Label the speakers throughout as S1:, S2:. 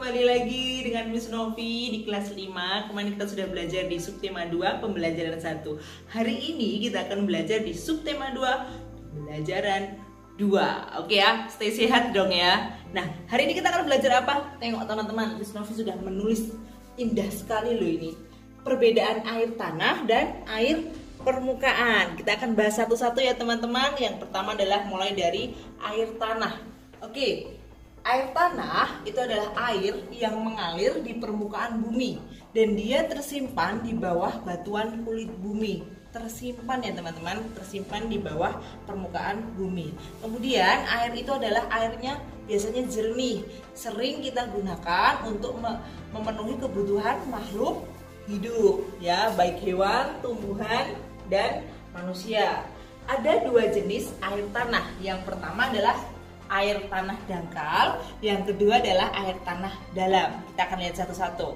S1: kembali lagi dengan Miss Novi di kelas 5. Kemarin kita sudah belajar di subtema 2 pembelajaran 1. Hari ini kita akan belajar di subtema 2 pembelajaran 2. Oke ya, stay sehat dong ya. Nah, hari ini kita akan belajar apa? Tengok teman-teman, Miss Novi sudah menulis indah sekali loh ini. Perbedaan air tanah dan air permukaan. Kita akan bahas satu-satu ya teman-teman. Yang pertama adalah mulai dari air tanah. Oke. Air tanah itu adalah air yang mengalir di permukaan bumi dan dia tersimpan di bawah batuan kulit bumi. Tersimpan ya teman-teman, tersimpan di bawah permukaan bumi. Kemudian air itu adalah airnya biasanya jernih, sering kita gunakan untuk memenuhi kebutuhan makhluk hidup ya, baik hewan, tumbuhan, dan manusia. Ada dua jenis air tanah. Yang pertama adalah air tanah dangkal, yang kedua adalah air tanah dalam. Kita akan lihat satu-satu.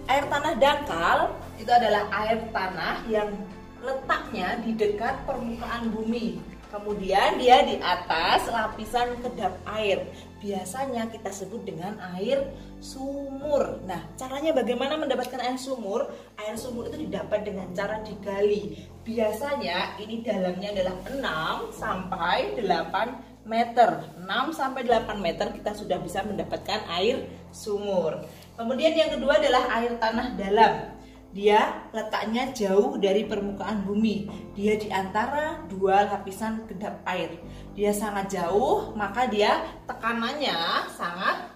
S1: Air tanah dangkal itu adalah air tanah yang letaknya di dekat permukaan bumi. Kemudian dia di atas lapisan kedap air. Biasanya kita sebut dengan air sumur. Nah, caranya bagaimana mendapatkan air sumur? Air sumur itu didapat dengan cara digali. Biasanya ini dalamnya adalah 6 sampai 8 meter. 6 sampai 8 meter kita sudah bisa mendapatkan air sumur. Kemudian yang kedua adalah air tanah dalam. Dia letaknya jauh dari permukaan bumi. Dia di antara dua lapisan kedap air. Dia sangat jauh, maka dia tekanannya sangat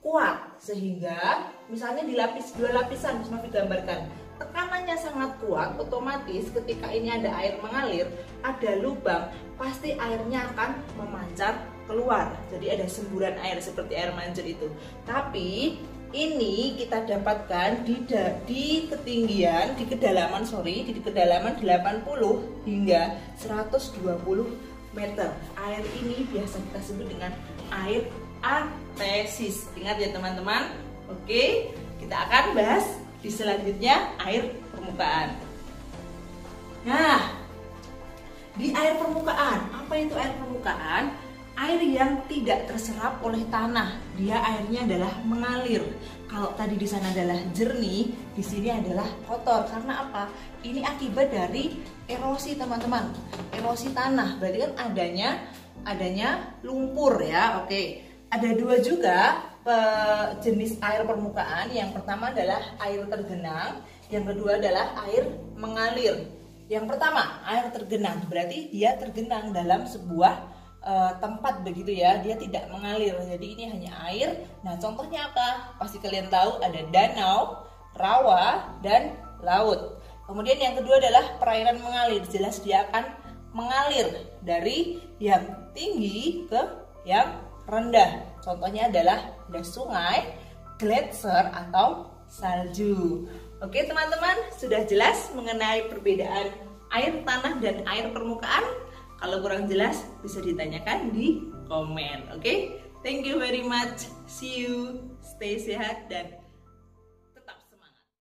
S1: kuat. Sehingga misalnya di dua lapisan, bisa digambarkan. Tekanannya sangat kuat, otomatis ketika ini ada air mengalir, ada lubang, pasti airnya akan memancar keluar. Jadi ada semburan air seperti air mancur itu. Tapi ini kita dapatkan di ketinggian, di kedalaman 80 hingga 120 meter. Air ini biasa kita sebut dengan air artesis. Ingat ya teman-teman. Oke, kita akan bahas di selanjutnya air permukaan. Nah, di air permukaan, apa itu air permukaan? Air yang tidak terserap oleh tanah. Dia airnya adalah mengalir. Kalau tadi di sana adalah jernih, di sini adalah kotor. Karena apa? Ini akibat dari erosi teman-teman. Erosi tanah. Berarti kan adanya lumpur ya. Oke. Ada dua juga jenis air permukaan. Yang pertama adalah air tergenang, yang kedua adalah air mengalir. Yang pertama, air tergenang, berarti dia tergenang dalam sebuah tempat begitu ya, dia tidak mengalir. Jadi ini hanya air. Nah, contohnya apa? Pasti kalian tahu ada danau, rawa, dan laut. Kemudian yang kedua adalah perairan mengalir. Jelas dia akan mengalir dari yang tinggi ke yang rendah. Contohnya adalah sungai, gletser, atau salju. Oke teman-teman, sudah jelas mengenai perbedaan air tanah dan air permukaan? Kalau kurang jelas bisa ditanyakan di komen. Oke, thank you very much. See you, stay sehat dan